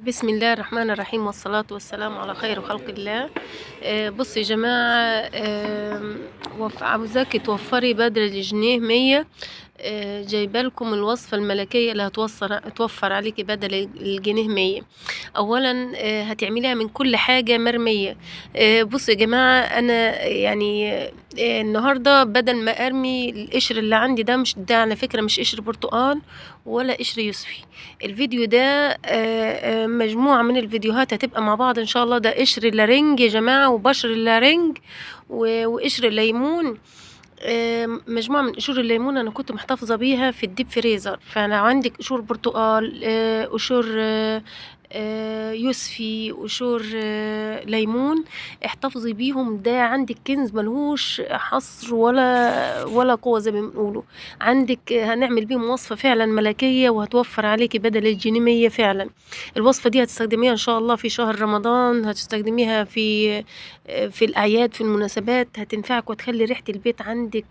بسم الله الرحمن الرحيم والصلاة والسلام على خير خلق الله. بصوا يا جماعة، عاوزاكي توفري بدل الجنيه 100. جايبه لكم الوصفة الملكية اللي توفر عليكي بدل الجنيه 100. اولا هتعمليها من كل حاجة مرمية. بصوا يا جماعة، انا يعني النهاردة بدل ما ارمي القشر اللي عندي ده، مش ده على فكرة مش قشر برتقال ولا قشر يوسفي. الفيديو ده مجموعة من الفيديوهات هتبقى مع بعض ان شاء الله. ده قشر اللارنج يا جماعة، وبشر اللارنج وقشر الليمون. مجموعة من قشور الليمون أنا كنت محتفظة بيها في الديب فريزر. فأنا عندك قشور برتقال، قشور يوسفي، قشور ليمون. احتفظي بيهم، ده عندك كنز ملهوش حصر ولا قوة زي ما بنقولوا. عندك هنعمل بيهم وصفة فعلا ملكية، وهتوفر عليكي بدل الجنيه 100 فعلا. الوصفة دي هتستخدميها إن شاء الله في شهر رمضان، هتستخدميها في الأعياد، في المناسبات. هتنفعك وتخلي ريحة البيت عندك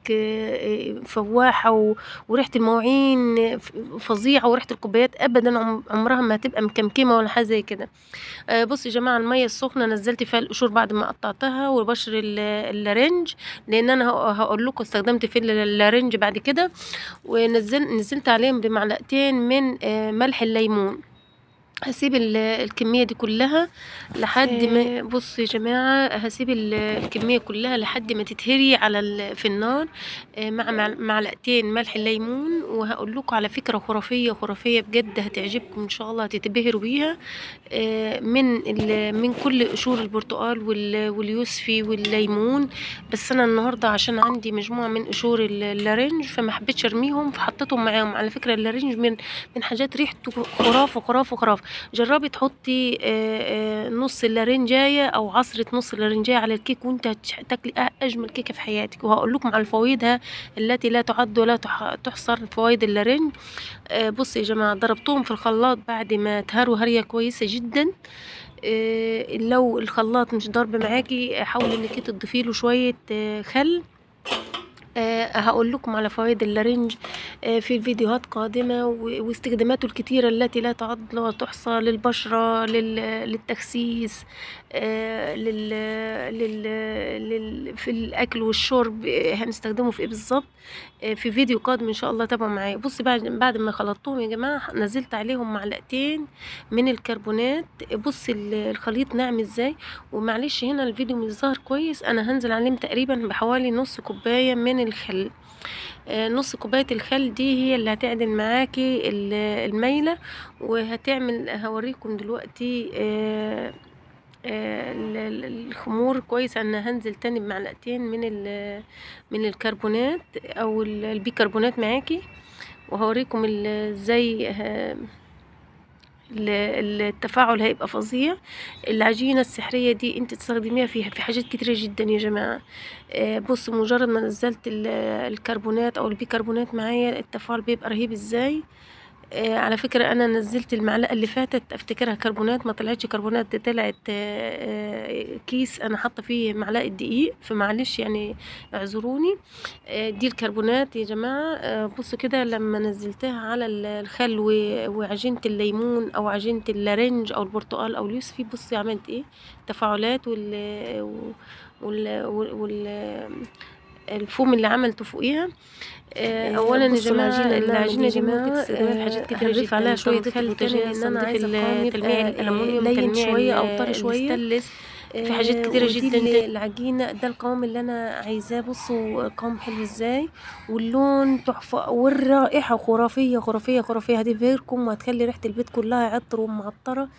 فواحة، وريحة المواعين فظيعة، وريحة الكوبايات أبدا عمرها ما هتبقى مكمكمة ولا حاجة زي كده. بصوا يا جماعة، المية السخنة نزلت فيها القشور بعد ما قطعتها، وبشر اللارنج، لأن أنا هقول لكم استخدمت في اللارنج بعد كده. ونزلت عليهم بمعلقتين من ملح الليمون. هسيب الكمية دي كلها لحد ما بصوا يا جماعة، هسيب الكمية كلها لحد ما تتهري في النار مع معلقتين ملح الليمون. وهقول لكم على فكرة خرافية خرافية بجد، هتعجبكم ان شاء الله، هتتبهروا بيها. من كل قشور البرتقال واليوسفي والليمون. بس انا النهارده عشان عندي مجموعة من قشور اللارنج، فما حبيتش ارميهم، فحطيتهم معاهم. على فكرة اللارنج من حاجات ريحته خرافة خرافة خرافة. جربي تحطي نص اللارنجاية او عصرة نص اللارنجاية على الكيك، وانت تاكلي اجمل كيكة في حياتك. وهقول لكم على فوائدها التي لا تعد ولا تحصر، فوائد اللارنج. بصوا يا جماعة، ضربتهم في الخلاط بعد ما تهروا هرية كويسة جدا. لو الخلاط مش ضارب معاكي، حاولي انك تضيفي له شوية خل. هقول لكم على فوائد اللارنج في فيديوهات قادمة، واستخداماته الكتيرة التي لا تعد ولا تحصى، للبشرة، للتخسيس، في الأكل والشرب. هنستخدمه في ايه بالظبط في فيديو قادم ان شاء الله. تابعوا معايا. بصي، بعد ما خلطتهم يا جماعة، نزلت عليهم معلقتين من الكربونات. بصي الخليط ناعم ازاي. ومعلش هنا الفيديو مش ظاهر كويس، انا هنزل عليهم تقريبا بحوالي نص كوباية من الخل. نص كوباية الخل دي هي اللي هتعدل معاكي الميلة. هوريكم دلوقتي الخمور كويس. انا هنزل تاني بمعلقتين من الكربونات او البيكربونات معاكي، وهوريكم ازاي التفاعل هيبقى فظيع. العجينة السحرية دي انت تستخدميها فيها في حاجات كتيرة جدا يا جماعة. بصوا، مجرد ما نزلت الكربونات او البيكربونات معايا، التفاعل بيبقى رهيب ازاي. على فكرة أنا نزلت المعلقة اللي فاتت أفتكرها كربونات، ما طلعتش كربونات، دي طلعت كيس أنا حاطة فيه معلقة دقيق، فمعلش يعني اعذروني. دي الكربونات يا جماعة. بصوا كده، لما نزلتها على الخل وعجينة الليمون أو عجينة اللارنج أو البرتقال أو اليوسفي، بصي عملت إيه تفاعلات. وال... وال... الفوم اللي عملته فوقيها. اولا يا جماعه، العجينه دي ممكن تستخدميها في حاجات كتيره جدا. هنضيف عليها شويه خل تاني، ان لان انا نضيف عايزه تلميع الالومنيوم، لين تلميع شويه او طري شويه. الستانلس، في حاجات كتيره جدا. العجينه ده القوام اللي انا عايزاه. بصوا قوام حلو ازاي، واللون تحفه، والرائحه خرافيه خرافيه خرافيه. هتبهركم وهتخلي ريحه البيت كلها عطر ومعطره.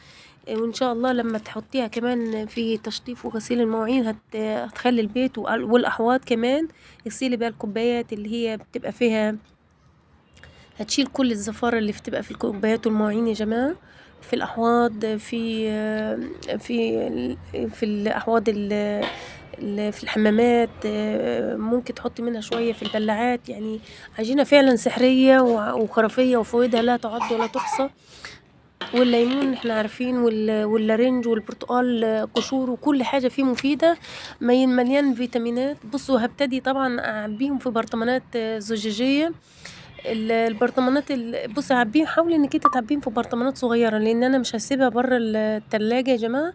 وان شاء الله لما تحطيها كمان في تشطيف وغسيل المواعين، هتخلي البيت والاحواض كمان. اغسلي بقى الكوبايات اللي هي بتبقى فيها، هتشيل كل الزفارة اللي بتبقى في الكوبايات والمواعين يا جماعة. في الأحواض، في الأحواض في الحمامات. ممكن تحطي منها شوية في البلاعات. يعني عجينة فعلا سحرية وخرافية، وفوائدها لا تعد ولا تحصى. والليمون احنا عارفين، واللارنج والبرتقال قشور وكل حاجة فيه مفيدة، مليان فيتامينات. بصوا، هبتدي طبعا أعبيهم في برطمانات زجاجية. البرطمانات بصي عبيه، حاولي انك انت تعبيهم في برطمانات صغيره، لان انا مش هسيبها بره التلاجة يا جماعه.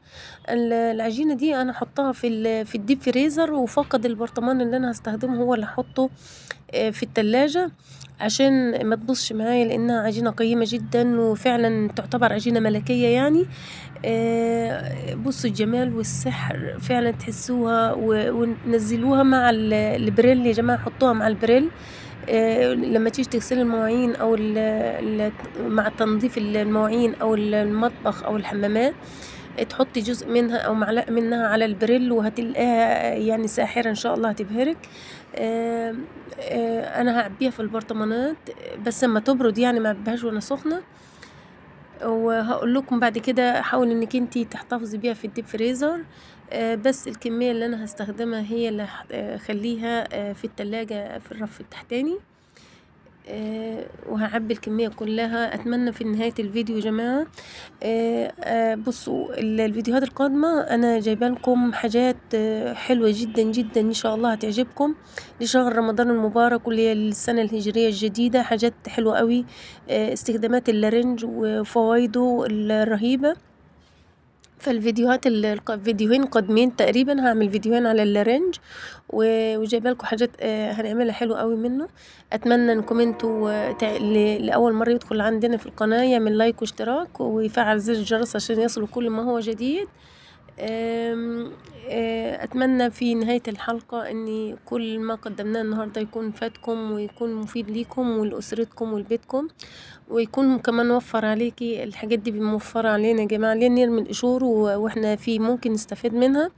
العجينه دي انا احطها في الديب فريزر، وفقد البرطمان اللي انا هستخدمه هو اللي احطه في التلاجة عشان ما تبوظش معايا، لانها عجينه قيمه جدا وفعلا تعتبر عجينه ملكيه يعني. بصوا الجمال والسحر فعلا تحسوها، ونزلوها مع البريل يا جماعه، حطوها مع البريل. لما تيجي تغسلي المواعين او مع تنظيف المواعين او المطبخ او الحمامات، تحطي جزء منها او معلقه منها على البريل، وهتلاقيها يعني ساحره ان شاء الله، هتبهرك. انا هعبيها في البرطمانات بس اما تبرد، يعني ما اعبيهاش وانا سخنه. وهقول لكم بعد كده حاولي انك انتي تحتفظي بيها في الديب فريزر. بس الكميه اللي انا هستخدمها هي اللي هخليها في التلاجة في الرف التحتاني. وهعبي الكمية كلها. اتمنى في نهاية الفيديو يا جماعة بصوا الفيديوهات القادمة انا جايبه لكم حاجات حلوة جدا جدا ان شاء الله هتعجبكم لشهر رمضان المبارك واللي هي السنة الهجرية الجديدة. حاجات حلوة قوي، استخدامات اللارنج وفوائده الرهيبة. فالفيديوهات فيديوهين قادمين تقريبا هعمل فيديوهين على اللارنج، وجايبه لكم حاجات هنعملها حلوه قوي منه. اتمنى انكم انتوا لاول مره يدخل عندنا في القناه يعمل لايك واشتراك ويفعل زر الجرس عشان يصلوا كل ما هو جديد. اتمنى في نهايه الحلقه ان كل ما قدمناه النهارده يكون فاتكم ويكون مفيد ليكم ولاسرتكم ولبيتكم، ويكون كمان وفر عليكي الحاجات دي موفرة علينا يا جماعة. ليه نرمي القشور واحنا في ممكن نستفيد منها؟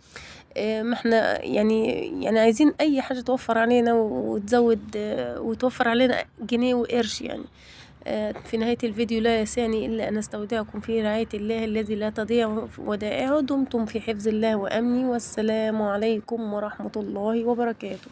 ما احنا يعني عايزين اي حاجة توفر علينا وتزود وتوفر علينا جنيه وقرش يعني. في نهاية الفيديو لا يسعني إلا أن أستودعكم في رعاية الله الذي لا تضيع ودائعه. دمتم في حفظ الله وأمنه، والسلام عليكم ورحمة الله وبركاته.